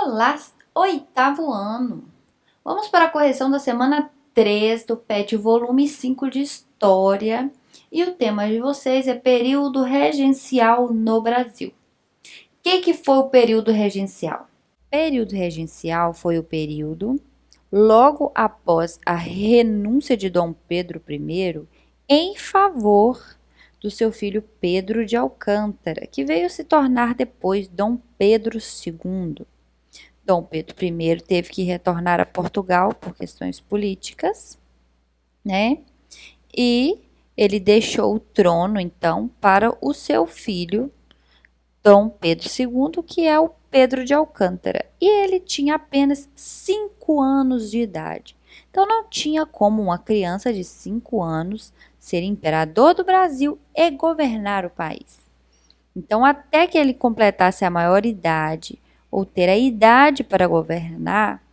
Olá, oitavo ano. Vamos para a correção da semana 3 do PET, volume 5 de História. E o tema de vocês é período regencial no Brasil. O que foi o período regencial? Período regencial foi o período logo após a renúncia de Dom Pedro I em favor do seu filho Pedro de Alcântara, que veio se tornar depois Dom Pedro II. Dom Pedro I teve que retornar a Portugal por questões políticas, né? E ele deixou o trono, então, para o seu filho, Dom Pedro II, que é o Pedro de Alcântara. E ele tinha apenas 5 anos de idade. Então, não tinha como uma criança de 5 anos ser imperador do Brasil e governar o país. Então, até que ele completasse a maioridade ou ter a idade para governar,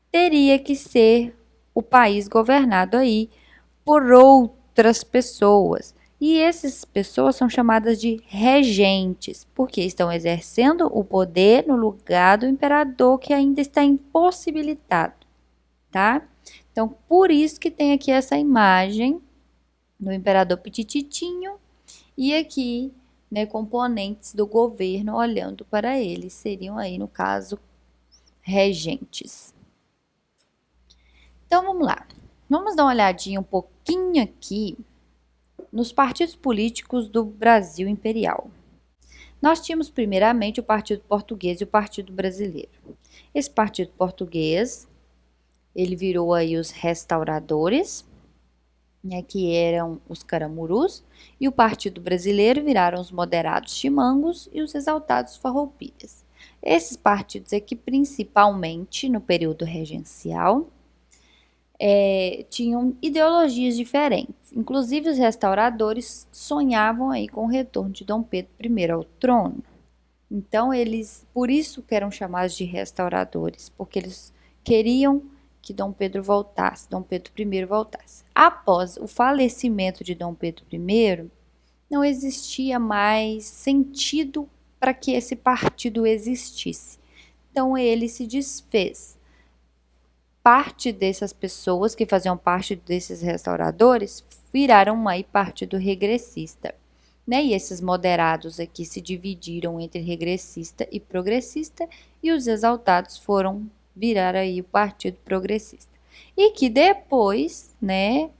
teria que ser o país governado aí por outras pessoas. E essas pessoas são chamadas de regentes, porque estão exercendo o poder no lugar do imperador que ainda está impossibilitado, tá? Então, por isso que tem aqui essa imagem do imperador Pitititinho e aqui, né, componentes do governo olhando para ele, seriam aí, no caso, regentes. Então, vamos lá. Vamos dar uma olhadinha um pouquinho aqui nos partidos políticos do Brasil Imperial. Nós tínhamos primeiramente o Partido Português e o Partido Brasileiro. Esse Partido Português, ele virou aí os restauradores, né, que eram os caramurus, e o Partido Brasileiro viraram os moderados chimangos e os exaltados farroupilhas. Esses partidos aqui, principalmente no período regencial, tinham ideologias diferentes. Inclusive, os restauradores sonhavam aí com o retorno de Dom Pedro I ao trono. Então, eles, por isso que eram chamados de restauradores, porque eles queriam que Dom Pedro voltasse, Dom Pedro I voltasse. Após o falecimento de Dom Pedro I, não existia mais sentido para que esse partido existisse. Então, ele se desfez. Parte dessas pessoas que faziam parte desses restauradores viraram aí partido regressista, né? E esses moderados aqui se dividiram entre regressista e progressista, e os exaltados foram virar aí o partido progressista. E que depois, né,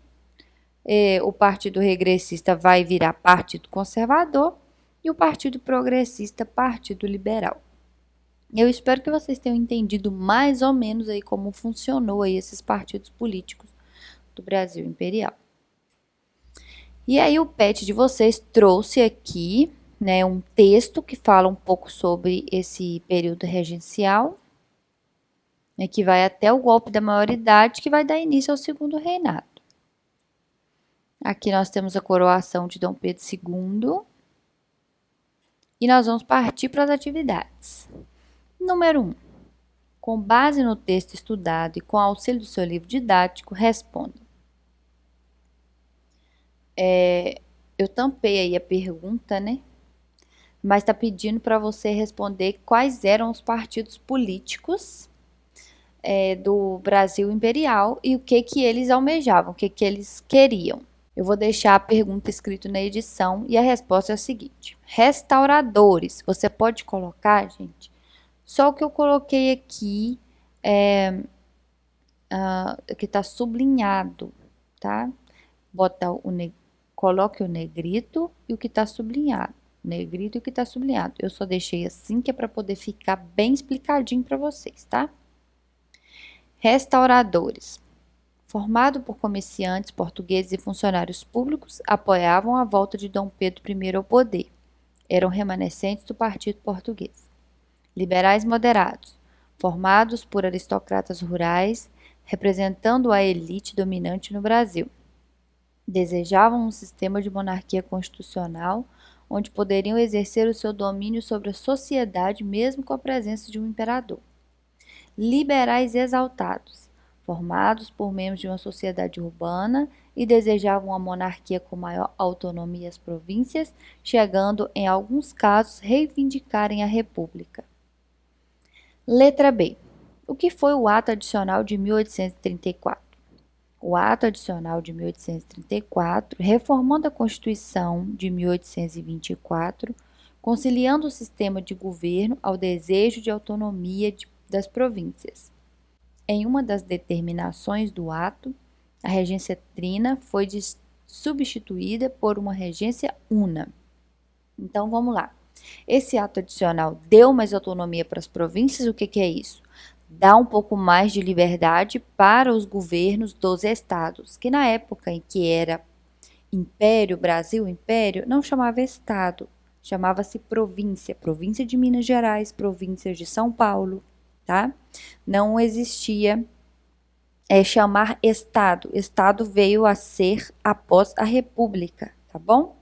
o partido regressista vai virar partido conservador e o partido progressista partido liberal. Eu espero que vocês tenham entendido mais ou menos aí como funcionou aí esses partidos políticos do Brasil Imperial. E aí o PET de vocês trouxe aqui, né, um texto que fala um pouco sobre esse período regencial, né, que vai até o golpe da maioridade, que vai dar início ao segundo reinado. Aqui nós temos a coroação de Dom Pedro II e nós vamos partir para as atividades. Número 1. Com base no texto estudado e com auxílio do seu livro didático, responda. Eu tampei aí a pergunta, né? Mas está pedindo para você responder quais eram os partidos políticos do Brasil Imperial e o que eles almejavam, o que eles queriam. Eu vou deixar a pergunta escrita na edição e a resposta é a seguinte. Restauradores, você pode colocar, gente, só o que eu coloquei aqui que está sublinhado, tá? Coloque o negrito e o que está sublinhado. Negrito e o que está sublinhado. Eu só deixei assim que é para poder ficar bem explicadinho para vocês, tá? Restauradores. Formado por comerciantes portugueses e funcionários públicos, apoiavam a volta de Dom Pedro I ao poder. Eram remanescentes do Partido Português. Liberais moderados, formados por aristocratas rurais, representando a elite dominante no Brasil. Desejavam um sistema de monarquia constitucional, onde poderiam exercer o seu domínio sobre a sociedade mesmo com a presença de um imperador. Liberais exaltados, formados por membros de uma sociedade urbana e desejavam uma monarquia com maior autonomia às províncias, chegando, em alguns casos, reivindicarem a república. Letra B. O que foi o Ato Adicional de 1834? O Ato Adicional de 1834, reformando a Constituição de 1824, conciliando o sistema de governo ao desejo de autonomia das províncias. Em uma das determinações do ato, a regência trina foi substituída por uma regência una. Então vamos lá. Esse ato adicional deu mais autonomia para as províncias? O que é isso? Dá um pouco mais de liberdade para os governos dos estados, que na época em que era Império, Brasil, Império, não chamava estado, chamava-se província, província de Minas Gerais, província de São Paulo, tá? Não existia chamar estado. Estado veio a ser após a República, tá bom?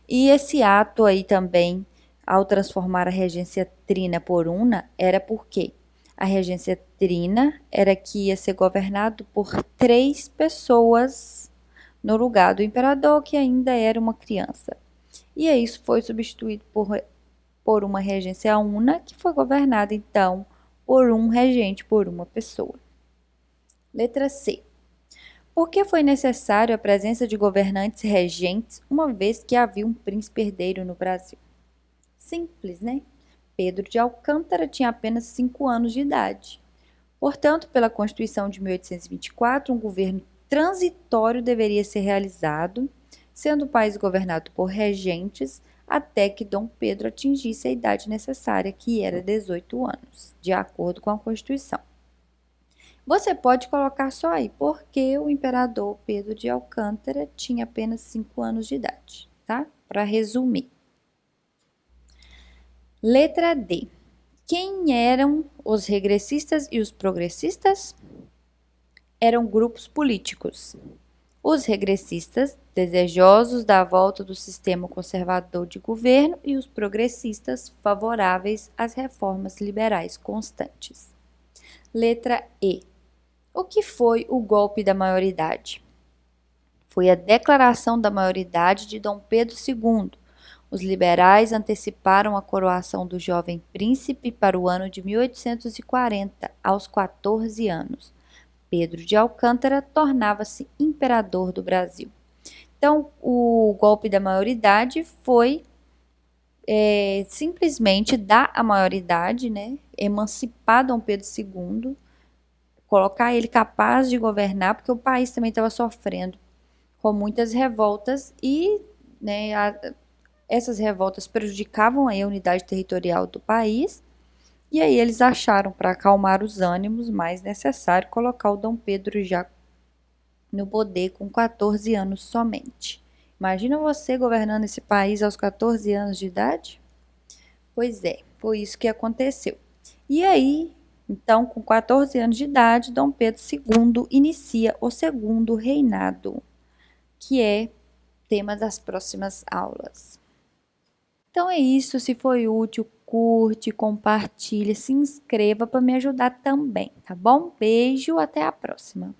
E esse ato aí também, ao transformar a regência trina por una, era porque a regência trina era que ia ser governado por 3 pessoas no lugar do imperador, que ainda era uma criança. E aí isso foi substituído por uma regência una, que foi governada então por um regente, por uma pessoa. Letra C. Por que foi necessário a presença de governantes regentes, uma vez que havia um príncipe herdeiro no Brasil? Simples, né? Pedro de Alcântara tinha apenas 5 anos de idade. Portanto, pela Constituição de 1824, um governo transitório deveria ser realizado, sendo o país governado por regentes até que Dom Pedro atingisse a idade necessária, que era 18 anos, de acordo com a Constituição. Você pode colocar só aí, porque o imperador Pedro de Alcântara tinha apenas 5 anos de idade, tá? Para resumir. Letra D. Quem eram os regressistas e os progressistas? Eram grupos políticos. Os regressistas, desejosos da volta do sistema conservador de governo, e os progressistas, favoráveis às reformas liberais constantes. Letra E. O que foi o golpe da maioridade? Foi a declaração da maioridade de Dom Pedro II. Os liberais anteciparam a coroação do jovem príncipe para o ano de 1840, aos 14 anos. Pedro de Alcântara tornava-se imperador do Brasil. Então, o golpe da maioridade foi simplesmente dar a maioridade, né, emancipar Dom Pedro II, colocar ele capaz de governar, porque o país também estava sofrendo com muitas revoltas e, né, essas revoltas prejudicavam a unidade territorial do país. E aí eles acharam, para acalmar os ânimos, mais necessário colocar o Dom Pedro já no poder com 14 anos somente. Imagina você governando esse país aos 14 anos de idade? Pois é, foi isso que aconteceu. E aí, então, com 14 anos de idade, Dom Pedro II inicia o segundo reinado, que é tema das próximas aulas. Então é isso, se foi útil, curte, compartilhe, se inscreva para me ajudar também, tá bom? Beijo, até a próxima.